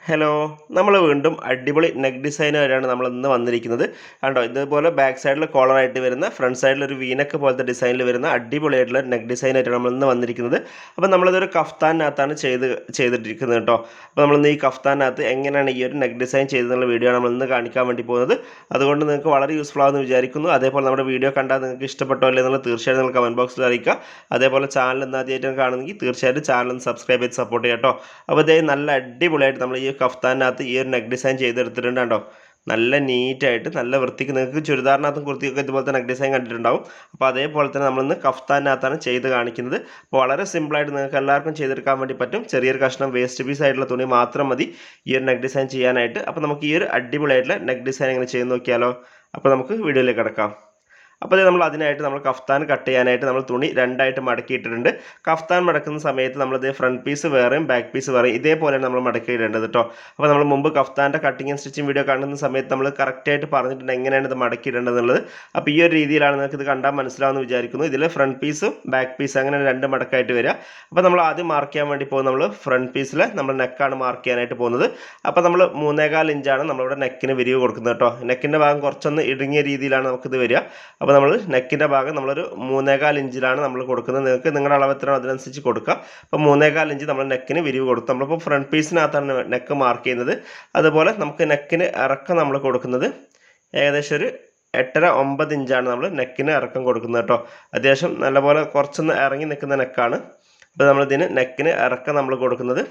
Hello, നമ്മൾ വീണ്ടും അടിപൊളി നെക്ക് ഡിസൈനുമായിട്ടാണ് നമ്മൾ ഇന്ന് വന്നിരിക്കുന്നത്. കണ്ടോ, ഇതുപോലെ ബാക്ക് സൈഡിൽ കോളറായിട്ട് വരുന്ന ഫ്രണ്ട് സൈഡിൽ ഒരു വീനക്ക് പോലത്തെ ഡിസൈനിൽ വരുന്ന അടിപൊളിയായിട്ടുള്ള നെക്ക് ഡിസൈനായിട്ടാണ് നമ്മൾ ഇന്ന് വന്നിരിക്കുന്നത്. അപ്പോൾ നമ്മളിതൊരു കഫ്താനകത്താണ് ചെയ്തിട്ടിരിക്കുന്നത് കേട്ടോ. അപ്പോൾ നമ്മളിന്ന് ഈ കഫ്താനകത്ത് എങ്ങനെയാണ് ഈ ഒരു നെക്ക് ഡിസൈൻ ചെയ്തെന്നുള്ള വീഡിയോ ആണ് നമ്മൾ ഇന്ന് കാണിക്കാൻ വേണ്ടി പോകുന്നത്. അതുകൊണ്ട് നിങ്ങൾക്ക് വളരെ യൂസ്ഫുൾ ആകുമെന്ന് വിചാരിക്കുന്നു. അതേപോലെ നമ്മുടെ വീഡിയോ കണ്ടാൽ നിങ്ങൾക്ക് ഇഷ്ടപ്പെട്ടോ അല്ലേ എന്നുള്ളത് തീർച്ചയായിട്ടും നിങ്ങൾ കമൻറ്റ് ബോക്സിൽ അറിയിക്കുക. അതേപോലെ ചാനൽ ആദ്യമായിട്ടാണ് കാണുന്നെങ്കിൽ തീർച്ചയായിട്ടും ചാനൽ ഒന്ന് സബ്സ്ക്രൈബ് ചെയ്ത് സപ്പോർട്ട് ചെയ്യാം കേട്ടോ. അപ്പോൾ ഇതേ നല്ല അടിപൊളിയായിട്ട് നമ്മൾ ഈ കഫ്താനകത്ത് ഈ ഒരു നെക്ക് ഡിസൈൻ ചെയ്തെടുത്തിട്ടുണ്ട് കേട്ടോ. നല്ല നീറ്റായിട്ട് നല്ല വൃത്തിക്ക് നിങ്ങൾക്ക് ചുരിദാറിനകത്തും കുർത്തിയൊക്കെ ഇതുപോലത്തെ നെക്ക് ഡിസൈൻ കണ്ടിട്ടുണ്ടാവും. അപ്പോൾ അതേപോലെ തന്നെ നമ്മളിന്ന് കഫ്താനകത്താണ് ചെയ്ത് കാണിക്കുന്നത്. അപ്പോൾ വളരെ സിമ്പിളായിട്ട് നിങ്ങൾക്ക് എല്ലാവർക്കും ചെയ്തെടുക്കാൻ വേണ്ടി പറ്റും. ചെറിയൊരു കഷ്ണം വേസ്റ്റ് പീസ് ആയിട്ടുള്ള തുണി മാത്രം മതി ഈ ഒരു നെക്ക് ഡിസൈൻ ചെയ്യാനായിട്ട്. അപ്പോൾ നമുക്ക് ഈ ഒരു അടിപൊളിയായിട്ടുള്ള നെക്ക് ഡിസൈൻ എങ്ങനെ ചെയ്ത് നോക്കിയാലോ. അപ്പോൾ നമുക്ക് വീഡിയോയിലേക്ക് കിടക്കാം. അപ്പോൾ നമ്മൾ അതിനായിട്ട് നമ്മൾ കഫ്താൻ കട്ട് ചെയ്യാനായിട്ട് നമ്മൾ തുണി രണ്ടായിട്ട് മടക്കിയിട്ടിട്ടുണ്ട്. കഫ്താൻ മടക്കുന്ന സമയത്ത് നമ്മളിത് ഫ്രണ്ട് പീസ് വേറെയും ബാക്ക് പീസ് വേറെയും ഇതേപോലെയാണ് നമ്മൾ മടക്കിയിടേണ്ടത് കേട്ടോ. അപ്പോൾ നമ്മൾ മുമ്പ് കഫ്താൻ്റെ കട്ടിങ് ആൻഡ് സ്റ്റിച്ചിങ് വീഡിയോ കാണുന്ന സമയത്ത് നമ്മൾ കറക്റ്റായിട്ട് പറഞ്ഞിട്ടുണ്ട് എങ്ങനെയാണ് ഇത് മടക്കിയിടേണ്ടതെന്നുള്ളത്. അപ്പോൾ ഈ ഒരു രീതിയിലാണ് നിങ്ങൾക്ക് ഇത് കണ്ടാൽ മനസ്സിലാവുമെന്ന് വിചാരിക്കുന്നു. ഇതിൽ ഫ്രണ്ട് പീസും ബാക്ക് പീസ് അങ്ങനെ രണ്ട് മടക്കായിട്ട് വരിക. അപ്പോൾ നമ്മൾ ആദ്യം മാർക്ക് ചെയ്യാൻ വേണ്ടി പോകുന്നത് നമ്മൾ ഫ്രണ്ട് പീസിൽ നമ്മൾ നെക്കാണ് മാർക്ക് ചെയ്യാനായിട്ട് പോകുന്നത്. അപ്പോൾ നമ്മൾ 3.25 ഇഞ്ചാണ് നമ്മളിവിടെ നെക്കിന് വിരിവ് കൊടുക്കുന്നത് കേട്ടോ. നെക്കിൻ്റെ ഭാഗം കുറച്ചൊന്ന് ഇടുങ്ങിയ രീതിയിലാണ് നമുക്കിത് വരിക. അപ്പോൾ നമ്മൾ നെക്കിൻ്റെ ഭാഗം നമ്മളൊരു 3.25 ഇഞ്ചിലാണ് നമ്മൾ കൊടുക്കുന്നത്. നിങ്ങൾക്ക് നിങ്ങളുടെ അളവ് എത്രയാണോ അതിനനുസരിച്ച് കൊടുക്കുക. അപ്പോൾ 3.25 ഇഞ്ച് നമ്മൾ നെക്കിന് വിരിവ് കൊടുക്കും. നമ്മളിപ്പോൾ ഫ്രണ്ട് പീസിനകത്താണ് നെക്ക് മാർക്ക് ചെയ്യുന്നത്. അതുപോലെ നമുക്ക് നെക്കിന് ഇറക്കം നമ്മൾ കൊടുക്കുന്നത് ഏകദേശം ഒരു 8.5-9 ഇഞ്ചാണ് നമ്മൾ നെക്കിന് ഇറക്കം കൊടുക്കുന്നത് കേട്ടോ. അത്യാവശ്യം നല്ലപോലെ കുറച്ചൊന്ന് ഇറങ്ങി നിൽക്കുന്ന നെക്കാണ്. അപ്പോൾ നമ്മളിതിന് നെക്കിന് ഇറക്കം നമ്മൾ കൊടുക്കുന്നത്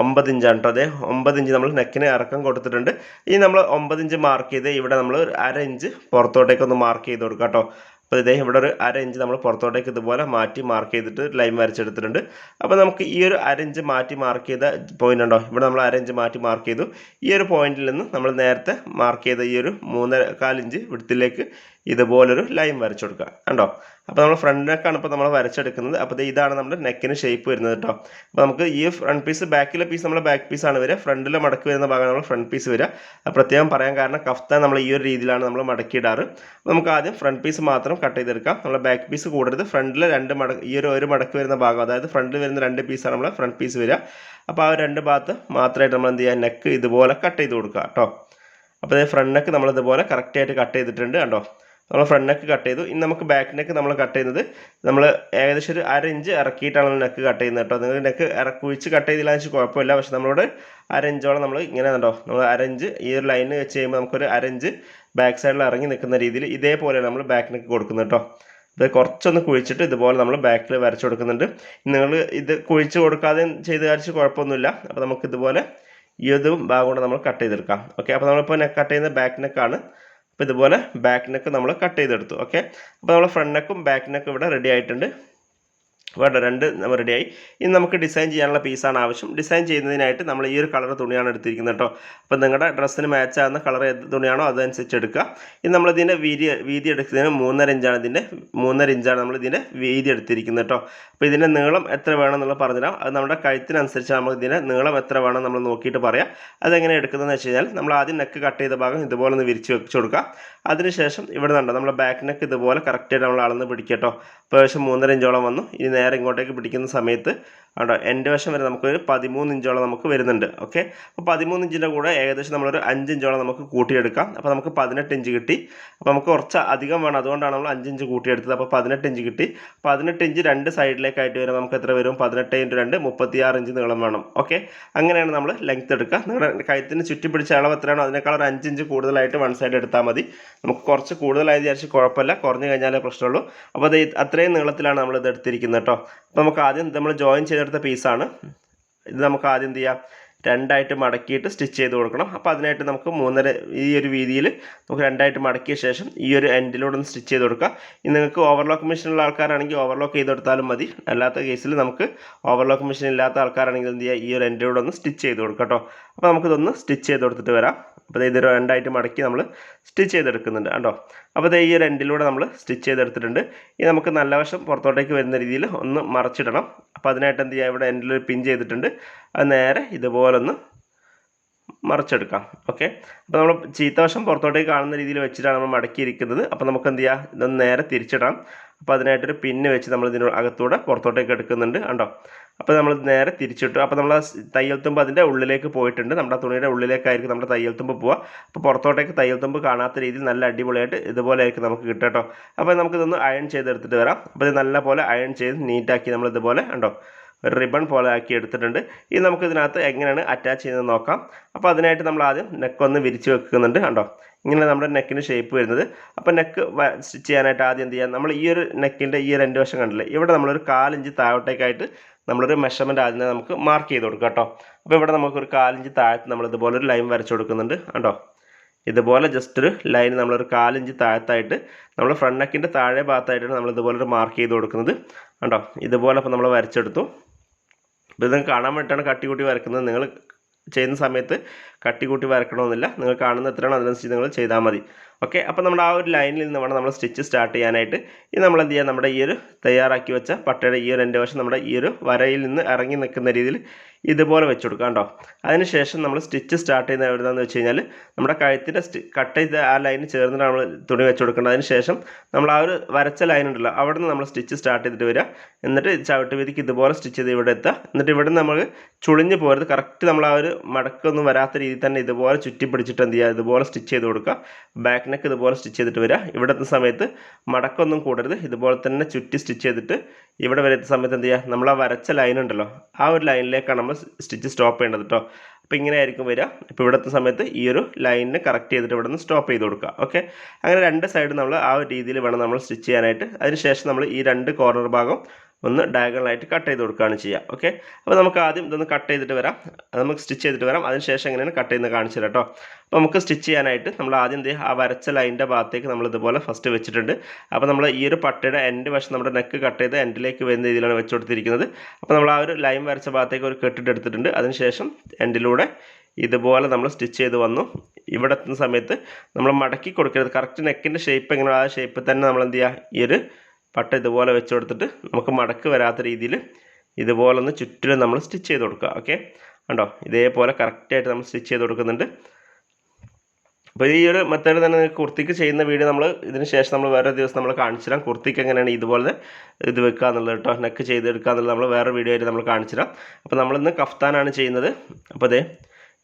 9 ഇഞ്ചാണ് കേട്ടോ. അതെ, 9 ഇഞ്ച് നമ്മൾ നെക്കിന് ഇറക്കം കൊടുത്തിട്ടുണ്ട്. ഇനി നമ്മൾ 9 ഇഞ്ച് മാർക്ക് ചെയ്ത് ഇവിടെ നമ്മൾ ഒരു 1/2 ഇഞ്ച് പുറത്തോട്ടേക്കൊന്ന് മാർക്ക് ചെയ്ത് കൊടുക്കുക കേട്ടോ. അപ്പോൾ ഇതേ ഇവിടെ ഒരു 1/2 ഇഞ്ച് നമ്മൾ പുറത്തോട്ടേക്ക് ഇതുപോലെ മാറ്റി മാർക്ക് ചെയ്തിട്ട് ലൈൻ വരച്ചെടുത്തിട്ടുണ്ട്. അപ്പോൾ നമുക്ക് ഈ ഒരു 1/2 ഇഞ്ച് മാറ്റി മാർക്ക് ചെയ്ത പോയിന്റ് ഉണ്ടോ, ഇവിടെ നമ്മൾ 1/2 ഇഞ്ച് മാറ്റി മാർക്ക് ചെയ്തു. ഈ ഒരു പോയിന്റിൽ നിന്ന് നമ്മൾ നേരത്തെ മാർക്ക് ചെയ്ത ഈ ഒരു 3.25 ഇഞ്ച് വിടത്തിലേക്ക് ഇതുപോലൊരു ലൈൻ വരച്ചു കൊടുക്കുക കണ്ടോ. അപ്പോൾ നമ്മൾ ഫ്രണ്ട് നെക്കാണ് ഇപ്പോൾ നമ്മൾ വരച്ചെടുക്കുന്നത്. അപ്പോൾ ഇതാണ് നമ്മുടെ നെക്കിന് ഷേപ്പ് വരുന്നത് കേട്ടോ. അപ്പോൾ നമുക്ക് ഈ ഫ്രണ്ട് പീസ് ബാക്കിലെ പീസ് നമ്മൾ ബാക്ക് പീസാണ് വരിക, ഫ്രണ്ടിൽ മടക്കി വരുന്ന ഭാഗമാണ് നമ്മൾ ഫ്രണ്ട് പീസ് വരിക. പ്രത്യേകം പറയാൻ കാരണം കഫ്താൻ നമ്മൾ ഈ ഒരു രീതിയിലാണ് നമ്മൾ മടക്കിയിടാറ്. അപ്പോൾ നമുക്ക് ആദ്യം ഫ്രണ്ട് പീസ് മാത്രം കട്ട് ചെയ്തെടുക്കാം. നമ്മൾ ബാക്ക് പീസ് കൂടരുത്. ഫ്രണ്ടിൽ ഈ ഒരു മടക്കി വരുന്ന ഭാഗം, അതായത് ഫ്രണ്ടിൽ വരുന്ന 2 പീസാണ് നമ്മൾ ഫ്രണ്ട് പീസ് വരിക. അപ്പോൾ ആ 2 ഭാഗത്ത് മാത്രമായിട്ട് നമ്മൾ എന്ത് ചെയ്യുക, നെക്ക് ഇതുപോലെ കട്ട് ചെയ്ത് കൊടുക്കുക കേട്ടോ. അപ്പോൾ ഫ്രണ്ട് നെക്ക് നമ്മൾ ഇതുപോലെ കറക്റ്റായിട്ട് കട്ട് ചെയ്തിട്ടുണ്ട് കണ്ടോ. നമ്മൾ ഫ്രണ്ട് നെക്ക് കട്ട് ചെയ്തു. ഇനി നമുക്ക് ബാക്ക് നെക്ക് നമ്മൾ കട്ട് ചെയ്യുന്നത് നമ്മൾ ഏകദേശം ഒരു 1/2 ഇഞ്ച് ഇറക്കിയിട്ടാണ് നെക്ക് കട്ട് ചെയ്യുന്നത് കേട്ടോ. നിങ്ങൾ നെക്ക് കുഴിച്ച് കട്ട് ചെയ്തില്ല എന്ന് വെച്ചാൽ കുഴപ്പമില്ല. പക്ഷേ നമ്മളോട് 1/2 ഇഞ്ചോളം നമ്മൾ ഇങ്ങനെ കണ്ടോ, നമ്മൾ 1/2 ഇഞ്ച് ഈ ഒരു ലൈന് വെച്ച് കഴിയുമ്പോൾ നമുക്കൊരു 1/2 ഇഞ്ച് ബാക്ക് സൈഡിൽ ഇറങ്ങി നിൽക്കുന്ന രീതിയിൽ ഇതേപോലെയാണ് നമ്മൾ ബാക്ക് നെക്ക് കൊടുക്കുന്നത് കേട്ടോ. ഇത് കുറച്ചൊന്ന് കുഴിച്ചിട്ട് ഇതുപോലെ നമ്മൾ ബാക്കിൽ വരച്ചു കൊടുക്കുന്നുണ്ട്. നിങ്ങൾ ഇത് കുഴിച്ച് കൊടുക്കാതെ ചെയ്ത് കാണിച്ച് കുഴപ്പമൊന്നുമില്ല. അപ്പോൾ നമുക്ക് ഇതുപോലെ ഈ ഒരു ഭാഗം കൊണ്ട് നമ്മൾ കട്ട് ചെയ്തെടുക്കാം. ഓക്കെ, അപ്പോൾ നമ്മളിപ്പോൾ നെക്ക് കട്ട് ചെയ്യുന്നത് ബാക്ക് നെക്കാണ്. അപ്പോൾ ഇതുപോലെ ബാക്ക് നെക്ക് നമ്മൾ കട്ട് ചെയ്തെടുത്തു. ഓക്കെ, അപ്പോൾ നമ്മൾ ഫ്രണ്ട് നെക്കും ബാക്ക് നെക്കും ഇവിടെ റെഡി ആയിട്ടുണ്ട്. വേണ്ട 2 നമ്മൾ റെഡിയായി. ഇനി നമുക്ക് ഡിസൈൻ ചെയ്യാനുള്ള പീസാണ് ആവശ്യം. ഡിസൈൻ ചെയ്യുന്നതിനായിട്ട് നമ്മൾ ഈ ഒരു കളർ തുണിയാണ് എടുത്തിരിക്കുന്നത് കേട്ടോ. അപ്പോൾ നിങ്ങളുടെ ഡ്രസ്സിന് മാച്ച് ആകുന്ന കളർ ഏത് തുണിയാണോ അതനുസരിച്ച് എടുക്കുക. ഇനി നമ്മളിതിൻ്റെ വീതി എടുക്കുന്നതിന് 3.5 ഇഞ്ചാണ് നമ്മൾ ഇതിൻ്റെ വീതി എടുത്തിരിക്കുന്നത് കേട്ടോ. അപ്പോൾ ഇതിൻ്റെ നീളം എത്ര വേണം എന്നുള്ളത് പറഞ്ഞുതരാം. അത് നമ്മുടെ കഴുത്തിനനുസരിച്ച് നമ്മൾ ഇതിൻ്റെ നീളം എത്ര വേണം നമ്മൾ നോക്കിയിട്ട് പറയാം. അതെങ്ങനെ എടുക്കുന്നതെന്ന് വെച്ച് കഴിഞ്ഞാൽ നമ്മൾ ആദ്യം നെക്ക് കട്ട് ചെയ്ത ഭാഗം ഇതുപോലെ ഒന്ന് വിരിച്ച് വെച്ച് കൊടുക്കുക. അതിനുശേഷം ഇവിടെ നിന്നുണ്ട് നമ്മൾ ബാക്ക് നെക്ക് ഇതുപോലെ കറക്റ്റായിട്ട് നമ്മൾ അളന്ന് പിടിക്കുക കേട്ടോ. ഇപ്പോൾ ഏകദേശം 3.5 ഇഞ്ചോളം വന്നു. ഇനി നേരെ ഇങ്ങോട്ടേക്ക് പിടിക്കുന്ന സമയത്ത് കേട്ടോ എൻ്റെ വശം വരെ നമുക്കൊരു 13 ഇഞ്ചോളം നമുക്ക് വരുന്നുണ്ട്. ഓക്കെ, അപ്പോൾ 13 ഇഞ്ചിൻ്റെ കൂടെ ഏകദേശം നമ്മളൊരു 5 ഇഞ്ചോളം നമുക്ക് കൂട്ടിയെടുക്കാം. അപ്പോൾ നമുക്ക് 18 ഇഞ്ച് കിട്ടി. അപ്പോൾ നമുക്ക് കുറച്ച് അധികം വേണം, അതുകൊണ്ടാണ് നമ്മൾ 5 ഇഞ്ച് കൂട്ടിയെടുത്തത്. അപ്പോൾ 18 ഇഞ്ച് കിട്ടി. 18 ഇഞ്ച് 2 സൈഡിലേക്കായിട്ട് വരും. നമുക്ക് എത്ര വരും, 18 × 2 36 ഇഞ്ച് നീളം വേണം. ഓക്കെ, അങ്ങനെയാണ് നമ്മൾ ലെങ്ത് എടുക്കുക. നിങ്ങളുടെ കഴുത്തിന് ചുറ്റി പിടിച്ച അളവ് എത്രയാണോ അതിനേക്കാൾ ഒരു 5 ഇഞ്ച് കൂടുതലായിട്ട് വൺ സൈഡ് എടുത്താൽ മതി. നമുക്ക് കുറച്ച് കൂടുതലായി വിചാരിച്ച് കുഴപ്പമില്ല, കുറഞ്ഞു കഴിഞ്ഞാലേ പ്രശ്നമുള്ളൂ. അപ്പോൾ അത് അത്രയും നീളത്തിലാണ് നമ്മൾ ഇത് എടുത്തിരിക്കുന്നത് കേട്ടോ. അപ്പോൾ നമുക്ക് ആദ്യം നമ്മൾ ജോയിൻ ചെയ്തെടുത്ത പീസാണ് ഇത്. നമുക്ക് ആദ്യം എന്ത് ചെയ്യാം, 2ആയിട്ട് മടക്കിയിട്ട് സ്റ്റിച്ച് ചെയ്ത് കൊടുക്കണം. അപ്പോൾ അതിനായിട്ട് നമുക്ക് 3.5 ഈ ഒരു വീതിയിൽ നമുക്ക് 2ആയിട്ട് മടക്കിയ ശേഷം ഈ ഒരു എൻഡിലൂടെ ഒന്ന് സ്റ്റിച്ച് ചെയ്ത് കൊടുക്കുക. ഇനി നിങ്ങൾക്ക് ഓവർലോക്ക് മെഷീനുള്ള ആൾക്കാരാണെങ്കിൽ ഓവർലോക്ക് ചെയ്ത് കൊടുത്താലും മതി. അല്ലാത്ത കേസിൽ നമുക്ക് ഓവർലോക്ക് മെഷീൻ ഇല്ലാത്ത ആൾക്കാരാണെങ്കിൽ എന്ത് ചെയ്യുക, ഈ ഒരു എൻഡിലൂടെ ഒന്ന് സ്റ്റിച്ച് ചെയ്ത് കൊടുക്കുക കേട്ടോ. അപ്പോൾ നമുക്കിതൊന്ന് സ്റ്റിച്ച് ചെയ്ത് കൊടുത്തിട്ട് വരാം. അപ്പോൾ ഇതൊരു 2ആയിട്ട് മടക്കി നമ്മൾ സ്റ്റിച്ച് ചെയ്തെടുക്കുന്നുണ്ട് കേട്ടോ. അപ്പോൾ ഈ ഒരു എൻഡിലൂടെ നമ്മൾ സ്റ്റിച്ച് ചെയ്തെടുത്തിട്ടുണ്ട്. ഇനി നമുക്ക് നല്ല വശം പുറത്തോട്ടേക്ക് വരുന്ന രീതിയിൽ ഒന്ന് മറച്ചിടണം. അപ്പോൾ അതിനായിട്ട് എന്ത് ചെയ്യുക, ഇവിടെ എൻഡിൽ പിൻ ചെയ്തിട്ടുണ്ട്. അത് നേരെ ഇതുപോലൊന്ന് മറിച്ചെടുക്കാം. ഓക്കെ. അപ്പോൾ നമ്മൾ ചീത്തവശം പുറത്തോട്ടേക്ക് കാണുന്ന രീതിയിൽ വെച്ചിട്ടാണ് നമ്മൾ മടക്കിയിരിക്കുന്നത്. അപ്പോൾ നമുക്ക് എന്ത് ചെയ്യാം, ഇതൊന്ന് നേരെ തിരിച്ചിടാം. അപ്പോൾ അതിനായിട്ടൊരു പിന്ന് വെച്ച് നമ്മൾ അകത്തൂടെ പുറത്തോട്ടേക്ക് എടുക്കുന്നുണ്ട്. കണ്ടോ? അപ്പോൾ നമ്മൾ നേരെ തിരിച്ചിട്ടു. അപ്പോൾ നമ്മൾ തയ്യൽ തുമ്പ് അതിൻ്റെ ഉള്ളിലേക്ക് പോയിട്ടുണ്ട്. നമ്മുടെ തുണിയുടെ ഉള്ളിലേക്കായിരിക്കും നമ്മുടെ തയ്യൽ തുമ്പ് പോവുക. അപ്പോൾ പുറത്തോട്ടേക്ക് തയ്യൽ തുമ്പ് കാണാത്ത രീതിയിൽ നല്ല അടിപൊളിയായിട്ട് ഇതുപോലെ ആയിരിക്കും നമുക്ക് കിട്ടുക കേട്ടോ. അപ്പോൾ നമുക്കിതൊന്ന് അയൺ ചെയ്തെടുത്തിട്ട് വരാം. അപ്പോൾ ഇത് നല്ല പോലെ അയൺ ചെയ്ത് നീറ്റാക്കി നമ്മൾ ഇതുപോലെ കണ്ടോ ഒരു റിബൺ പോലെ ആക്കി എടുത്തിട്ടുണ്ട്. ഇനി നമുക്ക് ഇതിനകത്ത് എങ്ങനെയാണ് അറ്റാച്ച് ചെയ്യുന്നത് നോക്കാം. അപ്പോൾ അതിനായിട്ട് നമ്മൾ ആദ്യം നെക്കൊന്ന് വിരിച്ച് വെക്കുന്നുണ്ട്. കണ്ടോ? ഇങ്ങനെ നമ്മുടെ നെക്കിന് ഷേപ്പ് വരുന്നത്. അപ്പോൾ നെക്ക് സ്റ്റിച്ച് ചെയ്യാനായിട്ട് ആദ്യം എന്ത് ചെയ്യാം, നമ്മൾ ഈ ഒരു നെക്കിൻ്റെ ഈ ഒരു 2 വശം കണ്ടില്ലേ, ഇവിടെ നമ്മളൊരു 1/4 ഇഞ്ച് താഴോട്ടേക്കായിട്ട് നമ്മളൊരു മെഷർമെൻറ്റ് ആദ്യം നമുക്ക് മാർക്ക് ചെയ്ത് കൊടുക്കാം കേട്ടോ. അപ്പോൾ ഇവിടെ നമുക്കൊരു 1/4 ഇഞ്ച് താഴത്ത് നമ്മൾ ഇതുപോലെ ഒരു ലൈൻ വരച്ച് കൊടുക്കുന്നുണ്ട്. കണ്ടോ? ഇതുപോലെ ജസ്റ്റ് ഒരു ലൈൻ നമ്മളൊരു 1/4 ഇഞ്ച് താഴത്തായിട്ട് നമ്മൾ ഫ്രണ്ട് നെക്കിൻ്റെ താഴെ ഭാഗത്തായിട്ടാണ് നമ്മൾ ഇതുപോലെ ഒരു മാർക്ക് ചെയ്ത് കൊടുക്കുന്നത്. കണ്ടോ? ഇതുപോലെ അപ്പോൾ നമ്മൾ വരച്ചെടുത്തു. അപ്പോൾ ഇത് കാണാൻ വേണ്ടിയിട്ടാണ് കട്ടി കൂട്ടി വരക്കുന്നത്. നിങ്ങൾ ചെയ്യുന്ന സമയത്ത് കട്ടി കൂട്ടി വരക്കണമെന്നില്ല. നിങ്ങൾ കാണുന്ന എത്രയാണോ അതിനനുസരിച്ച് നിങ്ങൾ ചെയ്താൽ മതി. ഓക്കെ. അപ്പോൾ നമ്മുടെ ആ ഒരു ലൈനിൽ നിന്ന് വേണം നമ്മൾ സ്റ്റിച്ച് സ്റ്റാർട്ട് ചെയ്യാനായിട്ട്. ഇനി നമ്മൾ എന്ത് ചെയ്യുക, നമ്മുടെ ഈ ഒരു തയ്യാറാക്കി വെച്ച പട്ടയുടെ ഈ ഒരു 2 വശം നമ്മുടെ ഈ ഒരു വരയിൽ നിന്ന് ഇറങ്ങി നിൽക്കുന്ന രീതിയിൽ ഇതുപോലെ വെച്ച് കൊടുക്കുക. കണ്ടോ? അതിനുശേഷം നമ്മൾ സ്റ്റിച്ച് സ്റ്റാർട്ട് ചെയ്യുന്ന എവിടെയാണെന്ന് വെച്ച് കഴിഞ്ഞാൽ നമ്മുടെ കഴുത്തിൻ്റെ കട്ട് ചെയ്ത് ആ ലൈന് ചേർന്നിട്ട് നമ്മൾ തുണി വെച്ച് കൊടുക്കേണ്ടത്. അതിന് ശേഷം നമ്മൾ ആ ഒരു വരച്ച ലൈൻ ഉണ്ടല്ലോ, അവിടെ നിന്ന് നമ്മൾ സ്റ്റിച്ച് സ്റ്റാർട്ട് ചെയ്തിട്ട് വരിക. എന്നിട്ട് ചവിട്ട് വീതിക്ക് ഇതുപോലെ സ്റ്റിച്ച് ചെയ്ത് ഇവിടെ എത്തുക. എന്നിട്ട് ഇവിടെ നിന്ന് നമ്മൾ ചുളിഞ്ഞ് പോരുത്. കറക്റ്റ് നമ്മൾ ആ ഒരു മടക്കൊന്നും വരാത്ത രീതിയിൽ തന്നെ ഇതുപോലെ ചുറ്റി പിടിച്ചിട്ട് എന്ത് ചെയ്യുക, ഇതുപോലെ സ്റ്റിച്ച് ചെയ്ത് കൊടുക്കുക. ബാക്ക് നെക്ക് ഇതുപോലെ സ്റ്റിച്ച് ചെയ്തിട്ട് വരിക. ഇവിടെ എത്തുന്ന സമയത്ത് മടക്കൊന്നും കൂടരുത്. ഇതുപോലെ തന്നെ ചുറ്റി സ്റ്റിച്ച് ചെയ്തിട്ട് ഇവിടെ വരെ എത്തുന്ന സമയത്ത് എന്ത് ചെയ്യുക, നമ്മൾ ആ വരച്ച ലൈൻ ഉണ്ടല്ലോ, ആ ഒരു ലൈനിലേക്കാണ് നമ്മൾ സ്റ്റിച്ച് സ്റ്റോപ്പ് ചെയ്യേണ്ടത് കേട്ടോ. അപ്പോൾ ഇങ്ങനെ ആയിരിക്കും വരിക. ഇപ്പോൾ ഇവിടെ എത്തുന്ന സമയത്ത് ഈ ഒരു ലൈനിന് കറക്റ്റ് ചെയ്തിട്ട് ഇവിടെ നിന്ന് സ്റ്റോപ്പ് ചെയ്ത് കൊടുക്കുക. ഓക്കെ. അങ്ങനെ 2 സൈഡ് നമ്മൾ ആ ഒരു രീതിയിൽ വേണം നമ്മൾ സ്റ്റിച്ച് ചെയ്യാനായിട്ട്. അതിനുശേഷം നമ്മൾ ഈ 2 കോർണർ ഭാഗം ഒന്ന് ഡയഗണലായിട്ട് കട്ട് ചെയ്ത് കൊടുക്കുകയാണ് ചെയ്യുക. ഓക്കെ. അപ്പോൾ നമുക്ക് ആദ്യം ഇതൊന്ന് കട്ട് ചെയ്തിട്ട് വരാം, നമുക്ക് സ്റ്റിച്ച് ചെയ്തിട്ട് വരാം. അതിനുശേഷം എങ്ങനെയാണ് കട്ട് ചെയ്യുന്നത് കാണിച്ചു തരാം കേട്ടോ. അപ്പോൾ നമുക്ക് സ്റ്റിച്ച് ചെയ്യാനായിട്ട് നമ്മൾ ആദ്യം എന്ത് ചെയ്യുക, ആ വരച്ച ലൈനിൻ്റെ ഭാഗത്തേക്ക് നമ്മൾ ഇതുപോലെ ഫസ്റ്റ് വെച്ചിട്ടുണ്ട്. അപ്പോൾ നമ്മൾ ഈ ഒരു പട്ടയുടെ എൻഡ് വശം നമ്മുടെ നെക്ക് കട്ട് ചെയ്ത് എൻഡിലേക്ക് വരുന്ന രീതിയിലാണ് വെച്ച് കൊടുത്തിരിക്കുന്നത്. അപ്പോൾ നമ്മൾ ആ ഒരു ലൈൻ വരച്ച ഭാഗത്തേക്ക് ഒരു കെട്ടിട്ട് എടുത്തിട്ടുണ്ട്. അതിനുശേഷം എൻഡിലൂടെ ഇതുപോലെ നമ്മൾ സ്റ്റിച്ച് ചെയ്ത് വന്നു. ഇവിടെ എത്തുന്ന സമയത്ത് നമ്മൾ മടക്കി കൊടുക്കരുത്. കറക്റ്റ് നെക്കിൻ്റെ ഷേപ്പ് എങ്ങനെയോ ആ ഷേപ്പിൽ തന്നെ നമ്മൾ എന്ത് ചെയ്യുക, ഈ ഒരു പട്ട ഇതുപോലെ വെച്ച് കൊടുത്തിട്ട് നമുക്ക് മടക്ക് വരാത്ത രീതിയിൽ ഇതുപോലെ ഒന്ന് ചുറ്റിലും നമ്മൾ സ്റ്റിച്ച് ചെയ്ത് കൊടുക്കുക. ഓക്കെ. കണ്ടോ? ഇതേപോലെ കറക്റ്റായിട്ട് നമ്മൾ സ്റ്റിച്ച് ചെയ്ത് കൊടുക്കുന്നുണ്ട്. അപ്പോൾ ഈ ഒരു മെത്തേഡ് തന്നെ കുർത്തിക്ക് ചെയ്യുന്ന വീഡിയോ നമ്മൾ ഇതിന് ശേഷം നമ്മൾ വേറെ ദിവസം നമ്മൾ കാണിച്ചു തരാം. കുർത്തിക്ക് എങ്ങനെയാണ് ഇതുപോലെ ഇത് വെക്കുക എന്നുള്ളത് കേട്ടോ, നെക്ക് ചെയ്തെടുക്കുക എന്നുള്ളത് നമ്മൾ വേറെ വീഡിയോ ആയിട്ട് നമ്മൾ കാണിച്ചു തരാം. അപ്പോൾ നമ്മളിന്ന് കഫ്താനാണ് ചെയ്യുന്നത്. അപ്പോൾ അതേ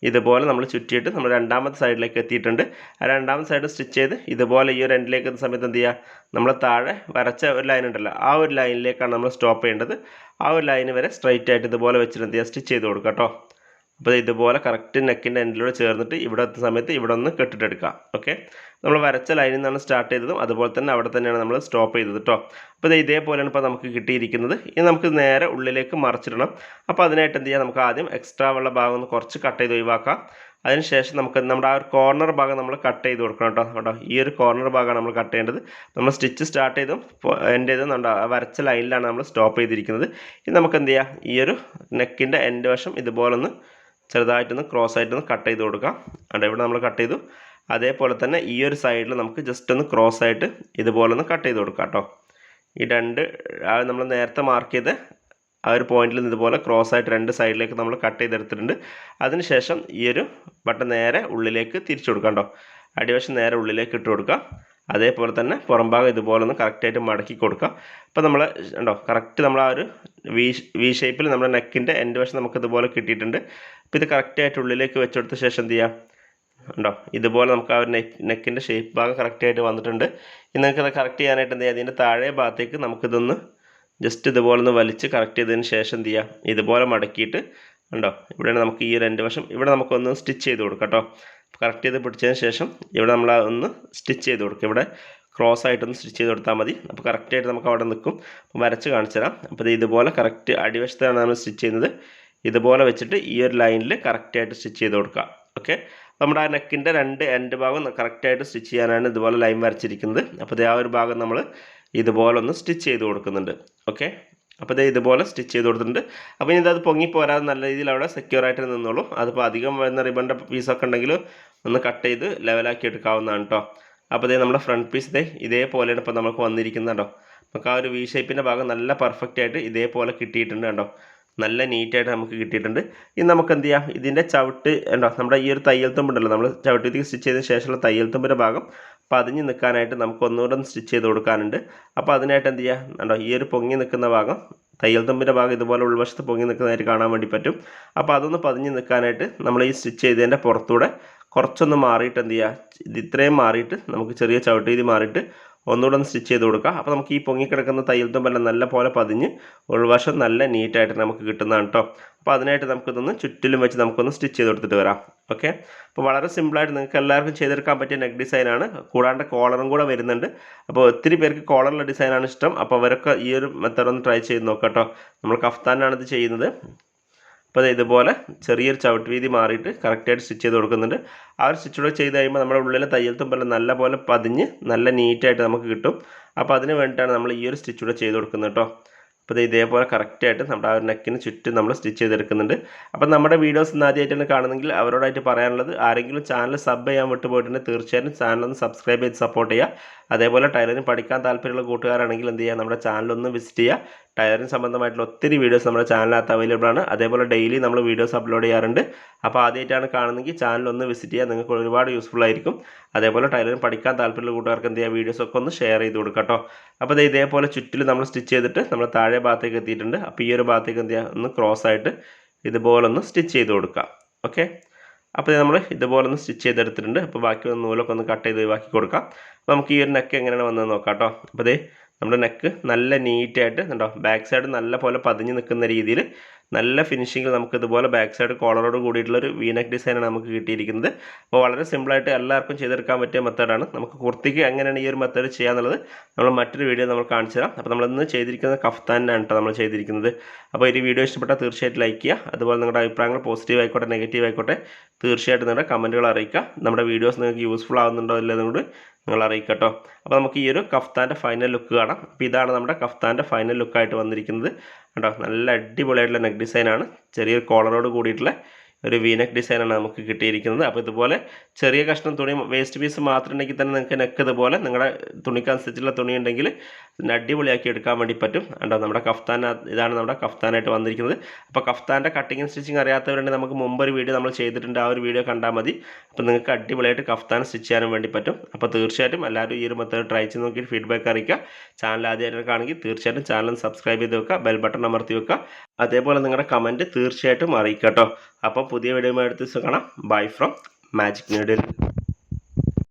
ഇതുപോലെ നമ്മൾ ചുറ്റിയിട്ട് നമ്മൾ 2ാമത്തെ സൈഡിലേക്ക് എത്തിയിട്ടുണ്ട്. ആ 2ാമത്തെ സൈഡ് സ്റ്റിച്ച് ചെയ്ത് ഇതുപോലെ ഈ ഒരു എൻഡിലേക്ക് എത്തുന്ന സമയത്ത് എന്ത് ചെയ്യുക, നമ്മൾ താഴെ വരച്ച ഒരു ലൈൻ ഉണ്ടല്ലോ, ആ ഒരു ലൈനിലേക്കാണ് നമ്മൾ സ്റ്റോപ്പ് ചെയ്യേണ്ടത്. ആ ഒരു ലൈന് വരെ സ്ട്രൈറ്റ് ആയിട്ട് ഇതുപോലെ വെച്ചിട്ട് എന്ത് ചെയ്യുക, സ്റ്റിച്ച് ചെയ്ത് കൊടുക്കുക കേട്ടോ. അപ്പോൾ ഇതുപോലെ കറക്റ്റ് നെക്കിൻ്റെ എൻഡിലൂടെ ചേർന്നിട്ട് ഇവിടെ എത്തുന്ന സമയത്ത് ഇവിടെ ഒന്ന് കെട്ടിട്ടെടുക്കുക. ഓക്കെ. നമ്മൾ വരച്ച ലൈനിൽ നിന്നാണ് സ്റ്റാർട്ട് ചെയ്തതും അതുപോലെ തന്നെ അവിടെ തന്നെയാണ് നമ്മൾ സ്റ്റോപ്പ് ചെയ്തത് കേട്ടോ. അപ്പോൾ ഇതേപോലെയാണ് ഇപ്പോൾ നമുക്ക് കിട്ടിയിരിക്കുന്നത്. ഇനി നമുക്ക് നേരെ ഉള്ളിലേക്ക് മറിച്ചിടണം. അപ്പോൾ അതിനായിട്ട് എന്ത് ചെയ്യുക, നമുക്ക് ആദ്യം എക്സ്ട്രാ ഉള്ള ഭാഗം ഒന്ന് കുറച്ച് കട്ട് ചെയ്ത് ഒഴിവാക്കാം. അതിനുശേഷം നമുക്ക് നമ്മുടെ ആ ഒരു കോർണർ ഭാഗം നമ്മൾ കട്ട് ചെയ്ത് കൊടുക്കണം കേട്ടോ. കേട്ടോ, ഈ ഒരു കോർണർ ഭാഗമാണ് നമ്മൾ കട്ട് ചെയ്യേണ്ടത്. നമ്മൾ സ്റ്റിച്ച് സ്റ്റാർട്ട് ചെയ്തും എൻഡ് ചെയ്തും നമ്മുടെ വരച്ച ലൈനിലാണ് നമ്മൾ സ്റ്റോപ്പ് ചെയ്തിരിക്കുന്നത്. ഇനി നമുക്ക് എന്ത് ചെയ്യാം, ഈ ഒരു നെക്കിൻ്റെ എൻഡ് വശം ഇതുപോലെ ഒന്ന് ചെറുതായിട്ടൊന്ന് ക്രോസ് ആയിട്ടൊന്ന് കട്ട് ചെയ്ത് കൊടുക്കാം. അവിടെ ഇവിടെ നമ്മൾ കട്ട് ചെയ്തു. അതേപോലെ തന്നെ ഈ ഒരു സൈഡിൽ നമുക്ക് ജസ്റ്റ് ഒന്ന് ക്രോസ് ആയിട്ട് ഇതുപോലെ ഒന്ന് കട്ട് ചെയ്ത് കൊടുക്കാം കേട്ടോ. ഈ 2 നമ്മൾ നേരത്തെ മാർക്ക് ചെയ്ത് ആ ഒരു പോയിന്റിൽ നിന്ന് ഇതുപോലെ ക്രോസ് ആയിട്ട് 2 സൈഡിലേക്ക് നമ്മൾ കട്ട് ചെയ്തെടുത്തിട്ടുണ്ട്. അതിനുശേഷം ഈ ഒരു ബട്ടൺ നേരെ ഉള്ളിലേക്ക് തിരിച്ചു കൊടുക്കാം കേട്ടോ. അടിവശം നേരെ ഉള്ളിലേക്ക് ഇട്ട് കൊടുക്കുക. അതേപോലെ തന്നെ പുറം ഭാഗം ഇതുപോലെ ഒന്ന് കറക്റ്റായിട്ട് മടക്കി കൊടുക്കുക. അപ്പോൾ നമ്മൾ ഉണ്ടോ കറക്റ്റ് നമ്മൾ ആ ഒരു വി ഷേപ്പിൽ നമ്മുടെ നെക്കിൻ്റെ എൻഡ് വശം നമുക്ക് ഇതുപോലെ കിട്ടിയിട്ടുണ്ട്. അപ്പോൾ ഇത് കറക്റ്റായിട്ട് ഉള്ളിലേക്ക് വെച്ചെടുത്ത ശേഷം എന്ത് ചെയ്യാം, ഉണ്ടോ ഇതുപോലെ നമുക്ക് ആ ഒരു നെക്കിൻ്റെ ഷേപ്പ് ഭാഗം കറക്റ്റായിട്ട് വന്നിട്ടുണ്ട്. ഇനി നിങ്ങൾക്കത് കറക്റ്റ് ചെയ്യാനായിട്ട് എന്ത് ചെയ്യുക, ഇതിൻ്റെ താഴെ ഭാഗത്തേക്ക് നമുക്കിതൊന്ന് ജസ്റ്റ് ഇതുപോലെ ഒന്ന് വലിച്ച് കറക്റ്റ് ചെയ്തതിന് ശേഷം എന്ത് ചെയ്യാം, ഇതുപോലെ മടക്കിയിട്ട് ഉണ്ടോ ഇവിടെയാണ് നമുക്ക് ഈ ഒരു എൻഡ് വശം ഇവിടെ നമുക്കൊന്ന് സ്റ്റിച്ച് ചെയ്ത് കൊടുക്കാം കേട്ടോ. കറക്റ്റ് ചെയ്ത് പിടിച്ചതിന് ശേഷം ഇവിടെ നമ്മൾ ഒന്ന് സ്റ്റിച്ച് ചെയ്ത് കൊടുക്കുക. ഇവിടെ ക്രോസ് ആയിട്ടൊന്ന് സ്റ്റിച്ച് ചെയ്ത് കൊടുത്താൽ മതി. അപ്പോൾ കറക്റ്റായിട്ട് നമുക്ക് അവിടെ നിൽക്കും. അപ്പോൾ വരച്ച് കാണിച്ചു തരാം. അപ്പോൾ ഇത് ഇതുപോലെ കറക്റ്റ് അടിവശത്താണ് നമ്മൾ സ്റ്റിച്ച് ചെയ്യുന്നത്. ഇതുപോലെ വെച്ചിട്ട് ഈ ഒരു ലൈനിൽ കറക്റ്റായിട്ട് സ്റ്റിച്ച് ചെയ്ത് കൊടുക്കുക. ഓക്കെ. നമ്മുടെ ആ നെക്കിൻ്റെ 2 എൻഡ് ഭാഗം കറക്റ്റായിട്ട് സ്റ്റിച്ച് ചെയ്യാനാണ് ഇതുപോലെ ലൈൻ വരച്ചിരിക്കുന്നത്. അപ്പോൾ ആ ഒരു ഭാഗം നമ്മൾ ഇതുപോലെ ഒന്ന് സ്റ്റിച്ച് ചെയ്ത് കൊടുക്കുന്നുണ്ട്. ഓക്കെ. അപ്പോൾ ഇതുപോലെ സ്റ്റിച്ച് ചെയ്ത് കൊടുത്തിട്ടുണ്ട്. അപ്പോൾ ഇനി അത് പൊങ്ങി പോരാതെ നല്ല രീതിയിൽ അവിടെ സെക്യൂർ ആയിട്ട് നിന്നോളൂ. അതിപ്പോൾ അധികം വരുന്ന റിബണിൻ്റെ പീസൊക്കെ ഉണ്ടെങ്കിൽ ഒന്ന് കട്ട് ചെയ്ത് ലെവലാക്കി എടുക്കാവുന്നതാണ് കേട്ടോ. അപ്പോൾ നമ്മുടെ ഫ്രണ്ട് പീസ് ഇതേപോലെയാണ് ഇപ്പോൾ നമുക്ക് വന്നിരിക്കുന്നത് കേട്ടോ. നമുക്ക് ആ ഒരു വി ഷേപ്പിൻ്റെ ഭാഗം നല്ല പെർഫെക്റ്റ് ആയിട്ട് ഇതേപോലെ കിട്ടിയിട്ടുണ്ട് കേട്ടോ. നല്ല നീറ്റായിട്ട് നമുക്ക് കിട്ടിയിട്ടുണ്ട്. ഇനി നമുക്ക് എന്ത് ചെയ്യാം, ഇതിൻ്റെ ചവിട്ട് ഉണ്ടോ, നമ്മുടെ ഈ ഒരു തയ്യൽ തുമ്പുണ്ടല്ലോ, നമ്മൾ ചവിട്ടി സ്റ്റിച്ച് ചെയ്തതിന് ശേഷമുള്ള തയ്യൽ തുമ്പിൻ്റെ ഭാഗം പതിഞ്ഞ് നിൽക്കാനായിട്ട് നമുക്ക് ഒന്നുകൂടെ ഒന്ന് സ്റ്റിച്ച് ചെയ്ത് കൊടുക്കാനുണ്ട്. അപ്പോൾ അതിനായിട്ട് എന്ത് ചെയ്യുക, ഉണ്ടോ, ഈ ഒരു പൊങ്ങി നിൽക്കുന്ന ഭാഗം, തയ്യൽ തുമ്പിൻ്റെ ഭാഗം ഇതുപോലെ ഉൾവശത്ത് പൊങ്ങി നിൽക്കുന്നതായിട്ട് കാണാൻ വേണ്ടി പറ്റും. അപ്പോൾ അതൊന്ന് പതിഞ്ഞ് നിൽക്കാനായിട്ട് നമ്മൾ ഈ സ്റ്റിച്ച് ചെയ്തതിൻ്റെ പുറത്തൂടെ കുറച്ചൊന്ന് മാറിയിട്ട് എന്ത് ചെയ്യുക, ഇത് ഇത്രയും മാറിയിട്ട് നമുക്ക് ചെറിയ ചവിട്ട് രീതി മാറിയിട്ട് ഒന്നുകൂടെ ഒന്ന് സ്റ്റിച്ച് ചെയ്ത് കൊടുക്കുക. അപ്പോൾ നമുക്ക് ഈ പൊങ്ങിക്കിടക്കുന്ന തയ്യൽ തുമ്പെല്ലാം നല്ല പോലെ പതിഞ്ഞ് ഉൾവശം നല്ല നീറ്റായിട്ട് നമുക്ക് കിട്ടുന്നതാണ് കേട്ടോ. അപ്പോൾ അതിനായിട്ട് നമുക്കിതൊന്ന് ചുറ്റിലും വെച്ച് നമുക്കൊന്ന് സ്റ്റിച്ച് ചെയ്ത് കൊടുത്തിട്ട് വരാം. ഓക്കെ, അപ്പോൾ വളരെ സിമ്പിളായിട്ട് നിങ്ങൾക്ക് എല്ലാവർക്കും ചെയ്തെടുക്കാൻ പറ്റിയ നെക്ക് ഡിസൈനാണ്. കൂടാണ്ട് കോളറും കൂടെ വരുന്നുണ്ട്. അപ്പോൾ ഒത്തിരി പേർക്ക് കോളറുള്ള ഡിസൈനാണ് ഇഷ്ടം. അപ്പോൾ അവരൊക്കെ ഈ ഒരു മെത്തേഡ് ഒന്ന് ട്രൈ ചെയ്ത് നോക്കാം കേട്ടോ. നമ്മൾ കഫ്താനാണ് ഇത് ചെയ്യുന്നത്. അപ്പോൾ അത് ഇതുപോലെ ചെറിയൊരു ചവിട്ട് വീതി മാറിയിട്ട് കറക്റ്റായിട്ട് സ്റ്റിച്ച് ചെയ്ത് കൊടുക്കുന്നുണ്ട്. ആ ഒരു സ്റ്റിച്ചൂടെ ചെയ്ത് കഴിയുമ്പോൾ നമ്മുടെ ഉള്ളിലെ തയ്യൽ തുമ്പെല്ലാം നല്ല പോലെ പതിഞ്ഞ് നല്ല നീറ്റായിട്ട് നമുക്ക് കിട്ടും. അപ്പോൾ അതിന് വേണ്ടിയിട്ടാണ് നമ്മൾ ഈ ഒരു സ്റ്റിച്ചൂടെ ചെയ്ത് കൊടുക്കുന്നത് കേട്ടോ. അപ്പോൾ ഇതേപോലെ കറക്റ്റായിട്ട് നമ്മുടെ ആ ഒരു നെക്കിന് ചുറ്റും നമ്മൾ സ്റ്റിച്ച് ചെയ്തെടുക്കുന്നുണ്ട്. അപ്പോൾ നമ്മുടെ വീഡിയോസ് ഇന്ന് ആദ്യമായിട്ടാണ് കാണുന്നതെങ്കിൽ അവരോടായിട്ട് പറയാനുള്ളത്, ആരെങ്കിലും ചാനൽ സബ് ചെയ്യാൻ വിട്ടുപോയിട്ടുണ്ടെങ്കിൽ തീർച്ചയായും ചാനലൊന്ന് സബ്സ്ക്രൈബ് ചെയ്ത് സപ്പോർട്ട് ചെയ്യുക. അതേപോലെ ടൈലറിങ് പഠിക്കാൻ താല്പര്യമുള്ള കൂട്ടുകാരാണെങ്കിൽ എന്ത് ചെയ്യുക, നമ്മുടെ ചാനലൊന്ന് വിസിറ്റ് ചെയ്യുക. ടൈലറിങ് സംബന്ധമായിട്ടുള്ള ഒത്തിരി വീഡിയോസ് നമ്മുടെ ചാനലിനകത്ത് അവൈലബിൾ ആണ്. അതേപോലെ ഡെയിലി നമ്മൾ വീഡിയോസ് അപ്ലോഡ് ചെയ്യാറുണ്ട്. അപ്പോൾ ആദ്യമായിട്ടാണ് കാണുന്നതെങ്കിൽ ചാനലൊന്ന് വിസിറ്റ് ചെയ്യുക, നിങ്ങൾക്ക് ഒരുപാട് യൂസ്ഫുൾ ആയിരിക്കും. അതേപോലെ ടൈലറിങ് പഠിക്കാൻ താല്പര്യമുള്ള കൂട്ടുകാർക്ക് എന്ത് ചെയ്യുക, വീഡിയോസൊക്കെ ഒന്ന് ഷെയർ ചെയ്ത് കൊടുക്കുക കേട്ടോ. അപ്പോൾ ഇതേപോലെ ചുറ്റിൽ നമ്മൾ സ്റ്റിച്ച് ചെയ്തിട്ട് നമ്മൾ താഴെ ഭാഗത്തേക്ക് എത്തിയിട്ടുണ്ട്. അപ്പോൾ ഈ ഒരു ഭാഗത്തേക്ക് എന്ത് ചെയ്യുക, ഒന്ന് ക്രോസ് ആയിട്ട് ഇതുപോലെ ഒന്ന് സ്റ്റിച്ച് ചെയ്ത് കൊടുക്കുക. ഓക്കെ, അപ്പോൾ നമ്മൾ ഇതുപോലെ ഒന്ന് സ്റ്റിച്ച് ചെയ്തെടുത്തിട്ടുണ്ട്. അപ്പോൾ ബാക്കി നൂലൊക്കെ ഒന്ന് കട്ട് ചെയ്ത് ഒഴിവാക്കി കൊടുക്കാം. അപ്പോൾ നമുക്ക് ഈ ഒരു നെക്ക് എങ്ങനെയാണ് വന്നത് നോക്കാം കേട്ടോ. അപ്പോൾ നമ്മുടെ നെക്ക് നല്ല നീറ്റായിട്ട് ഉണ്ടോ, ബാക്ക് സൈഡ് നല്ല പോലെ പതിഞ്ഞ് നിൽക്കുന്ന രീതിയിൽ നല്ല ഫിനിഷിങ്ങിൽ നമുക്ക് ഇതുപോലെ ബാക്ക് സൈഡ് കോളറോട് കൂടിയിട്ടുള്ളൊരു വി നെക്ക് ഡിസൈനാണ് നമുക്ക് കിട്ടിയിരിക്കുന്നത്. അപ്പോൾ വളരെ സിമ്പിളായിട്ട് എല്ലാവർക്കും ചെയ്തെടുക്കാൻ പറ്റിയ മെത്തേഡാണ്. നമുക്ക് കുർത്തിക്ക് എങ്ങനെയാണ് ഈ ഒരു മെത്തേഡ് ചെയ്യാന്നുള്ളത് നമ്മൾ മറ്റൊരു വീഡിയോ നമ്മൾ കാണിച്ചു തരാം. അപ്പോൾ നമ്മളിന്ന് ചെയ്തിരിക്കുന്നത് കഫ്താനാണ് കേട്ടോ നമ്മൾ ചെയ്തിരിക്കുന്നത്. അപ്പോൾ ഈ വീഡിയോ ഇഷ്ടപ്പെട്ടാൽ തീർച്ചയായിട്ടും ലൈക്ക് ചെയ്യുക. അതുപോലെ നിങ്ങളുടെ അഭിപ്രായങ്ങൾ പോസിറ്റീവ് ആയിക്കോട്ടെ നെഗറ്റീവ് ആയിക്കോട്ടെ തീർച്ചയായിട്ടും നിങ്ങളുടെ കമൻറ്റുകൾ അറിയിക്കുക. നമ്മുടെ വീഡിയോസ് നിങ്ങൾക്ക് യൂസ്ഫുൾ ആകുന്നുണ്ടോ ഇല്ലെന്നുകൂടി നിങ്ങൾ അറിയിക്കുക കേട്ടോ. അപ്പോൾ നമുക്ക് ഈ ഒരു കഫ്താൻ്റെ ഫൈനൽ ലുക്ക് കാണാം. അപ്പോൾ ഇതാണ് നമ്മുടെ കഫ്താൻ്റെ ഫൈനൽ ലുക്കായിട്ട് വന്നിരിക്കുന്നത് കേട്ടോ. നല്ല അടിപൊളിയായിട്ടുള്ള നെക്ക് ഡിസൈനാണ്. ചെറിയൊരു കോളറോട് കൂടിയിട്ടുള്ള ഒരു വി നെക്ക് ഡിസൈനാണ് നമുക്ക് കിട്ടിയിരിക്കുന്നത്. അപ്പോൾ ഇതുപോലെ ചെറിയ കഷ്ണം തുണി വേസ്റ്റ് പീസ് മാത്രം ഉണ്ടെങ്കിൽ തന്നെ നിങ്ങൾക്ക് നെക്ക് ഇതുപോലെ നിങ്ങളുടെ തുണിക്കനുസരിച്ചുള്ള തുണി ഉണ്ടെങ്കിൽ അടിപൊളിയാക്കി എടുക്കാൻ വേണ്ടി പറ്റും. കണ്ടോ, നമ്മുടെ കഫ്താൻ ഇതാണ് നമ്മുടെ കഫ്താനായിട്ട് വന്നിരിക്കുന്നത്. അപ്പോൾ കഫ്താൻ്റെ കട്ടിങ് സ്റ്റിച്ചിങ് അറിയാത്തവരുണ്ടെങ്കിൽ നമുക്ക് മുമ്പ് ഒരു വീഡിയോ നമ്മൾ ചെയ്തിട്ടുണ്ട്, ആ ഒരു വീഡിയോ കണ്ടാൽ മതി. അപ്പോൾ നിങ്ങൾക്ക് അടിപൊളിയായിട്ട് കഫ്താൻ സ്റ്റിച്ച് ചെയ്യാനും വേണ്ടി പറ്റും. അപ്പോൾ തീർച്ചയായിട്ടും എല്ലാവരും ഈ ഒരു മെത്തേഡ് ട്രൈ ചെയ്ത് നോക്കിയിട്ട് ഫീഡ്ബാക്ക് അറിയിക്കുക. ചാനൽ ആദ്യമായിട്ട് കാണുമെങ്കിൽ തീർച്ചയായിട്ടും ചാനൽ സബ്സ്ക്രൈബ് ചെയ്ത് വെക്കുക, ബെൽ ബട്ടൺ അമർത്തി വെക്കുക. അതേപോലെ നിങ്ങളുടെ കമൻറ്റ് തീർച്ചയായിട്ടും അറിയിക്കുക കേട്ടോ. അപ്പോൾ പുതിയ വീഡിയോയുമായി അടുത്ത ദിവസം കാണാം. Bye from magic needle.